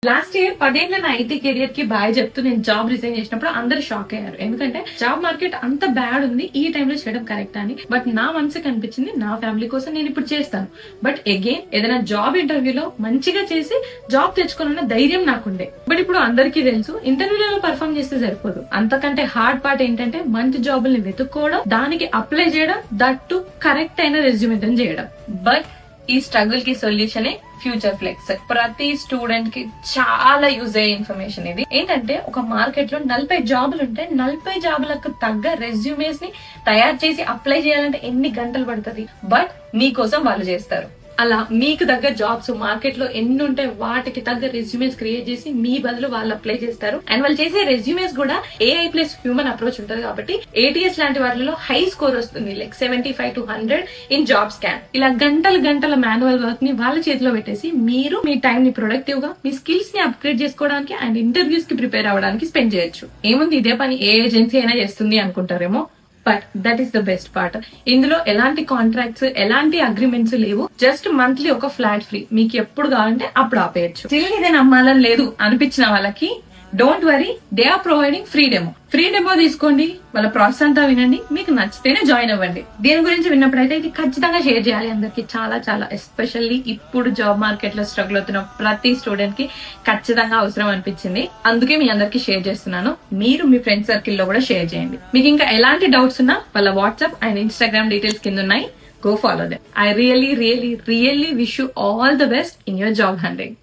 Last year 10 ఏళ్ల నా IT career కి బాయ్ చెప్తూ నేను జాబ్ రిజైన్ చేసినప్పుడు అందరూ షాక్ అయ్యారు. ఎందుకంటే జాబ్ మార్కెట్ అంత బ్యాడ్ ఉంది, ఈ టైంలో చేయడం కరెక్ట్ అని. బట్ నా మనసుకు అనిపించింది నా ఫ్యామిలీ కోసం నేను ఇప్పుడు చేస్తాను. బట్ అగైన్ ఏదైనా జాబ్ ఇంటర్వ్యూలో మంచిగా చేసి జాబ్ తెచ్చుకోవాలన్న ధైర్యం నాకుండే. బట్ ఇప్పుడు అందరికీ తెలుసు ఇంటర్వ్యూలలో పర్ఫామ్ చేస్తే సరిపోదు. అంతకంటే హార్డ్ పార్ట్ ఏంటంటే మంచి జాబుల్ని వెతుక్కోవడం, దానికి అప్లై చేయడం, దట్ టు కరెక్ట్ అయిన రెజ్యూమేషన్ చేయడం. బట్ ఈ స్ట్రగుల్ కి సొల్యూషన్ ఫ్యూచర్ ఫ్లెక్స్. ప్రతి స్టూడెంట్ కి చాలా యూజ్ అయ్యే ఇన్ఫర్మేషన్ ఇది. ఏంటంటే ఒక మార్కెట్ లో 40 జాబులు ఉంటే 40 జాబులకు తగ్గ రెజ్యూమేస్ ని తయారు చేసి అప్లై చేయాలంటే ఎన్ని గంటలు పడుతుంది. బట్ మీకోసం వాళ్ళు చేస్తారు. అలా మీకు తగ్గ జాబ్స్ మార్కెట్ లో ఎన్ని ఉంటే వాటికి తగ్గ రెజ్యూమేస్ క్రియేట్ చేసి మీ బదులు వాళ్ళు అప్లై చేస్తారు. అండ్ వాళ్ళు చేసే రెజ్యూమేస్ కూడా AI ప్లస్ హ్యూమన్ అప్రోచ్ ఉంటది కాబట్టి ATS లాంటి వాటిలో హై స్కోర్ వస్తుంది. Like 75 to 100 in job scan. ఇలా గంటల మాన్యువల్ వర్క్ ని వాళ్ళ చేతిలో పెట్టేసి మీరు మీ టైం ని ప్రొడక్టివ్ గా మీ స్కిల్స్ ని అప్గ్రేడ్ చేసుకోవడానికి అండ్ ఇంటర్వ్యూస్ కి ప్రిపేర్ అవ్వడానికి స్పెండ్ చేయొచ్చు. ఏముంది, ఇదే పని ఏ ఏజెన్సీ అయినా చేస్తుంది అనుకుంటారేమో. But that is the best part. ఇందులో ఎలాంటి కాంట్రాక్ట్స్, ఎలాంటి అగ్రిమెంట్స్ లేవు. జస్ట్ మంత్లీ ఒక ఫ్లాట్ ఫ్రీ. మీకు ఎప్పుడు కావాలంటే అప్పుడు ఆపేయచ్చు. స్టిల్ ఇదే నమ్మాలని లేదు అనిపించిన వాళ్ళకి don't worry, they are providing free demo. Free demo తీసుకోండి, వాళ్ళ ప్రాసెస్ అంతా వినండి, మీకు నచ్చితేనే జాయిన్ అవ్వండి. దీని గురించి విన్నప్పుడైతే ఇది ఖచ్చితంగా షేర్ చేయాలి అందరికి. చాలా ఎస్పెషల్లీ ఇప్పుడు జాబ్ మార్కెట్ లో స్ట్రగుల్ అవుతున్న ప్రతి స్టూడెంట్ కి ఖచ్చితంగా అవసరం అనిపించింది. అందుకే మీ అందరికి షేర్ చేస్తున్నాను. మీరు మీ ఫ్రెండ్ సర్కిల్ లో కూడా షేర్ చేయండి. మీకు ఇంకా ఎలాంటి డౌట్స్ ఉన్నా వాళ్ళ వాట్సాప్ అండ్ ఇన్స్టాగ్రామ్ డీటెయిల్స్ కింద ఉన్నాయి. Go follow them. I really wish you all the best in your job hunting.